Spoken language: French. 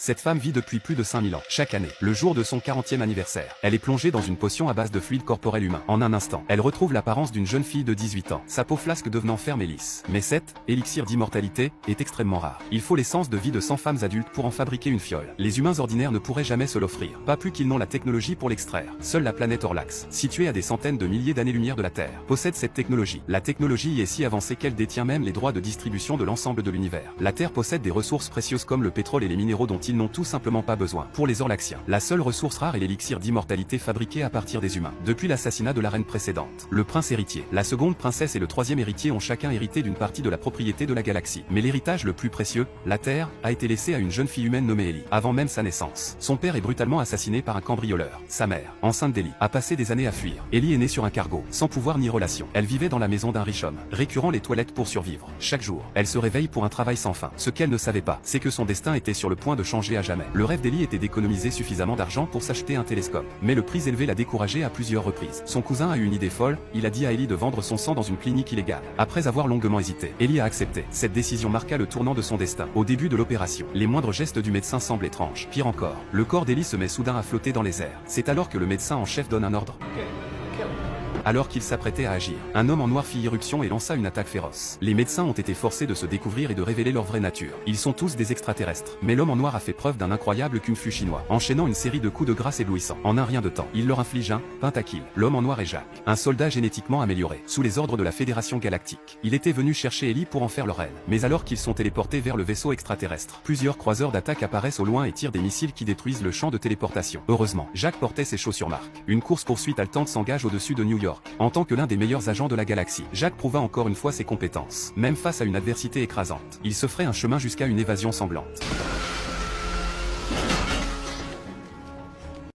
Cette femme vit depuis plus de 5000 ans. Chaque année, le jour de son 40e anniversaire, elle est plongée dans une potion à base de fluide corporel humain. En un instant, elle retrouve l'apparence d'une jeune fille de 18 ans, sa peau flasque devenant ferme et lisse. Mais cet élixir d'immortalité est extrêmement rare. Il faut l'essence de vie de 100 femmes adultes pour en fabriquer une fiole. Les humains ordinaires ne pourraient jamais se l'offrir, pas plus qu'ils n'ont la technologie pour l'extraire. Seule la planète Orlax, située à des centaines de milliers d'années-lumière de la Terre, possède cette technologie. La technologie y est si avancée qu'elle détient même les droits de distribution de l'ensemble de l'univers. La Terre possède des ressources précieuses comme le pétrole et les minéraux dont ils n'ont tout simplement pas besoin. Pour les Orlaxiens, la seule ressource rare est l'élixir d'immortalité fabriqué à partir des humains. Depuis l'assassinat de la reine précédente, le prince héritier, la seconde princesse et le troisième héritier ont chacun hérité d'une partie de la propriété de la galaxie. Mais l'héritage le plus précieux, la Terre, a été laissé à une jeune fille humaine nommée Ellie. Avant même sa naissance, son père est brutalement assassiné par un cambrioleur. Sa mère, enceinte d'Ellie, a passé des années à fuir. Ellie est née sur un cargo, sans pouvoir ni relation. Elle vivait dans la maison d'un riche homme, récurant les toilettes pour survivre. Chaque jour, elle se réveille pour un travail sans fin. Ce qu'elle ne savait pas, c'est que son destin était sur le point de changer à jamais. Le rêve d'Ellie était d'économiser suffisamment d'argent pour s'acheter un télescope. Mais le prix élevé l'a découragé à plusieurs reprises. Son cousin a eu une idée folle, il a dit à Ellie de vendre son sang dans une clinique illégale. Après avoir longuement hésité, Ellie a accepté. Cette décision marqua le tournant de son destin. Au début de l'opération, les moindres gestes du médecin semblent étranges. Pire encore, le corps d'Ellie se met soudain à flotter dans les airs. C'est alors que le médecin en chef donne un ordre. Alors qu'il s'apprêtait à agir, un homme en noir fit irruption et lança une attaque féroce. Les médecins ont été forcés de se découvrir et de révéler leur vraie nature. Ils sont tous des extraterrestres. Mais l'homme en noir a fait preuve d'un incroyable kung-fu chinois, enchaînant une série de coups de grâce éblouissants. En un rien de temps, il leur inflige un pentakill. L'homme en noir est Jacques, un soldat génétiquement amélioré, sous les ordres de la Fédération Galactique. Il était venu chercher Ellie pour en faire leur reine. Mais alors qu'ils sont téléportés vers le vaisseau extraterrestre, plusieurs croiseurs d'attaque apparaissent au loin et tirent des missiles qui détruisent le champ de téléportation. Heureusement, Jacques portait ses chaussures marques. Une course-poursuite haletante s'engage au-dessus de New York. En tant que l'un des meilleurs agents de la galaxie, Jacques prouva encore une fois ses compétences. Même face à une adversité écrasante, il se ferait un chemin jusqu'à une évasion sanglante.